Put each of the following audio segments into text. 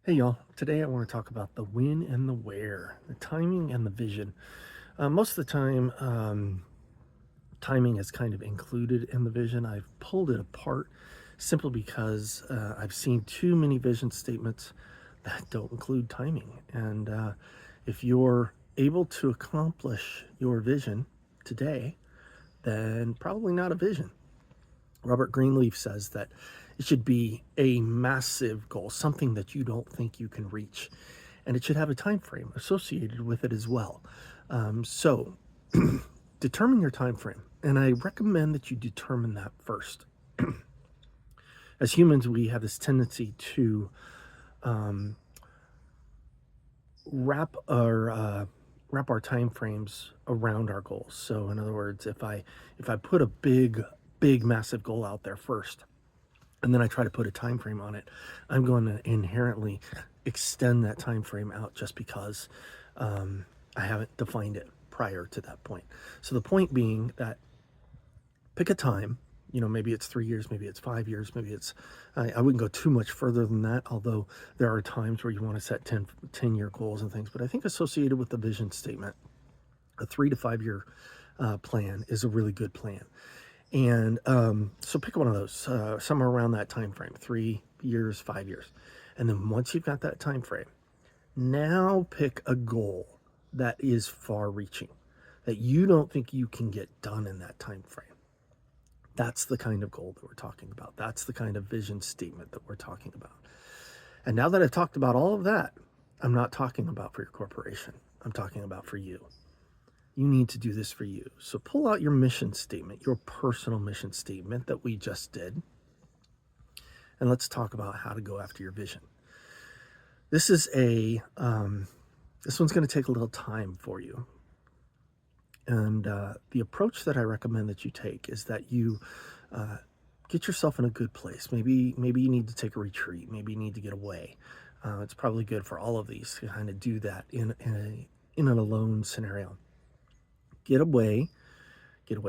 Hey y'all, today I want to talk about the when and the where, the timing and the vision. Most of the time, timing is kind of included in the vision. I've pulled it apart simply because I've seen too many vision statements that don't include timing. And if you're able to accomplish your vision today, then probably not a vision. Robert Greenleaf says that it should be a massive goal, something that you don't think you can reach, and it should have a time frame associated with it as well. So, determine your time frame, and I recommend that you determine that first. As humans, we have this tendency to um, wrap our wrap our time frames around our goals. So, in other words, if I put a big massive goal out there first, and then I try to put a time frame on it, I'm going to inherently extend that time frame out just because I haven't defined it prior to that point. So the point being that pick a time. Maybe it's 3 years, maybe it's 5 years, maybe I wouldn't go too much further than that, although there are times where you want to set 10-year goals and things. But I think associated with the vision statement, a 3 to 5 year plan is a really good plan. And so pick one of those, somewhere around that time frame, 3 years, 5 years. And then once you've got that time frame, now pick a goal that is far reaching, that you don't think you can get done in that time frame. That's the kind of goal that we're talking about. That's the kind of vision statement that we're talking about. And now that I've talked about all of that, I'm not talking about for your corporation. I'm talking about for you. You need to do this for you. So pull out your mission statement, your personal mission statement that we just did, and let's talk about how to go after your vision. This is this one's going to take a little time for you. And the approach that I recommend that you take is that you get yourself in a good place. Maybe you need to take a retreat. Maybe you need to get away. It's probably good for all of these to kind of do that in an alone scenario. Get away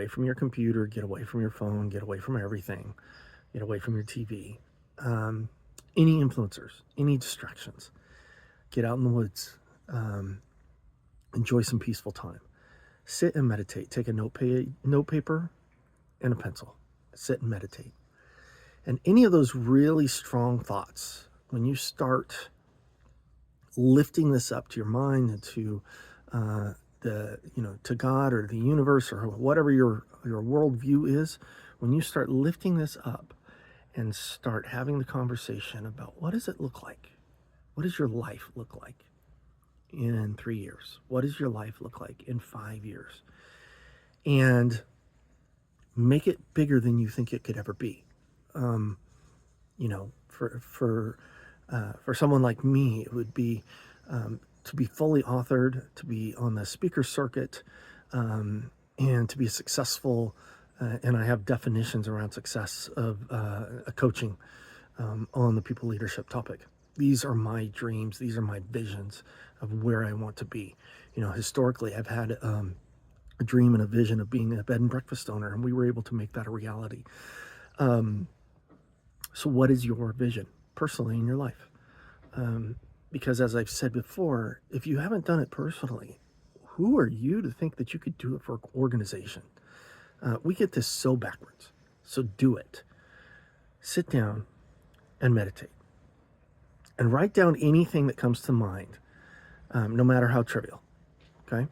from your computer, get away from your phone, get away from everything, get away from your TV. Any influencers, any distractions. Get out in the woods. Enjoy some peaceful time. Sit and meditate. Take a note paper and a pencil. Sit and meditate. And any of those really strong thoughts, when you start lifting this up to your mind and to to God or the universe or whatever your worldview is, when you start lifting this up and start having the conversation about what does it look like? What does your life look like in 3 years? What does your life look like in 5 years? And make it bigger than you think it could ever be. For someone like me, it would be to be fully authored, to be on the speaker circuit, and to be successful. And I have definitions around success of coaching on the people leadership topic. These are my dreams. These are my visions of where I want to be. Historically, I've had a dream and a vision of being a bed and breakfast owner, and we were able to make that a reality. So what is your vision personally in your life? Because as I've said before, if you haven't done it personally, who are you to think that you could do it for an organization? We get this so backwards. So do it. Sit down and meditate. And write down anything that comes to mind, no matter how trivial. Okay?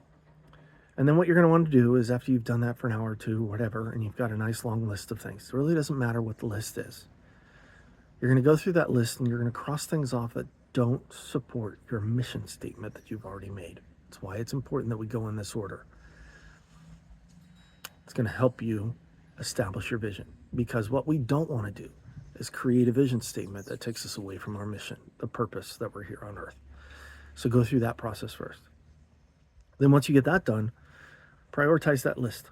And then what you're going to want to do is, after you've done that for an hour or two, whatever, and you've got a nice long list of things, it really doesn't matter what the list is. You're going to go through that list and you're going to cross things off that don't support your mission statement that you've already made. That's why it's important that we go in this order. It's going to help you establish your vision, because what we don't want to do is create a vision statement that takes us away from our mission, the purpose that we're here on earth. So go through that process first. Then once you get that done, prioritize that list.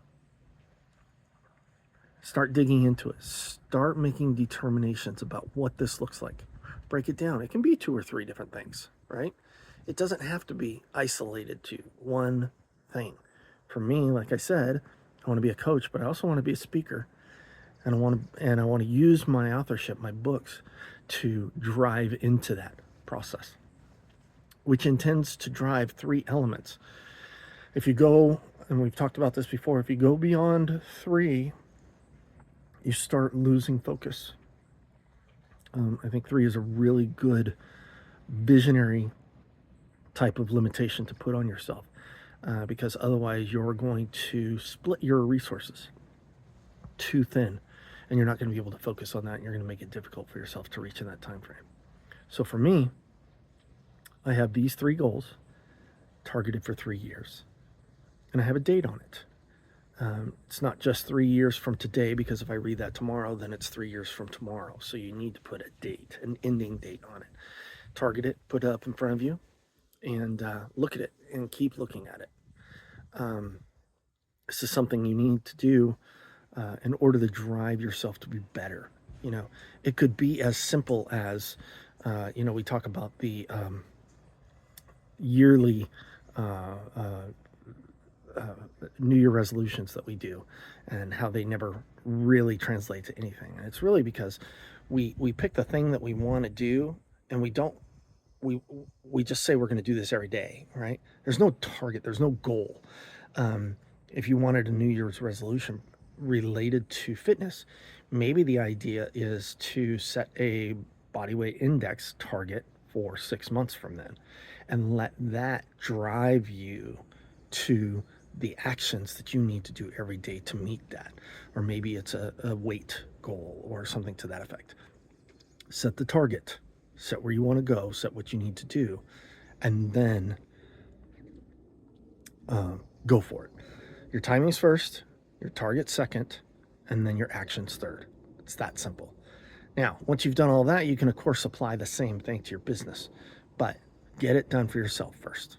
Start digging into it. Start making determinations about what this looks like. Break it down. It can be 2 or 3 different things, right? It doesn't have to be isolated to one thing. For me, like I said, I want to be a coach, but I also want to be a speaker. And I want to use my authorship, my books, to drive into that. process, which intends to drive three elements. If you go, and we've talked about this before, if you go beyond three, you start losing focus. I think three is a really good visionary type of limitation to put on yourself, because otherwise you're going to split your resources too thin, and you're not going to be able to focus on that, and you're going to make it difficult for yourself to reach in that time frame. So for me, I have these three goals targeted for 3 years, and I have a date on it. It's not just 3 years from today, because if I read that tomorrow, then it's 3 years from tomorrow. So you need to put a date, an ending date on it. Target it, put it up in front of you, and look at it and keep looking at it. This is something you need to do in order to drive yourself to be better. You know, it could be as simple as, we talk about the yearly New Year resolutions that we do, and how they never really translate to anything. And it's really because we pick the thing that we want to do, and we just say we're going to do this every day, right? There's no target, there's no goal. If you wanted a New Year's resolution related to fitness, maybe the idea is to set a body weight index target for 6 months from then, and let that drive you to the actions that you need to do every day to meet that. Or maybe it's a weight goal or something to that effect. Set the target, set where you want to go, set what you need to do, and then go for it. Your timing's first, your target second, and then your actions third. It's that simple. Now, once you've done all that, you can of course apply the same thing to your business, but get it done for yourself first.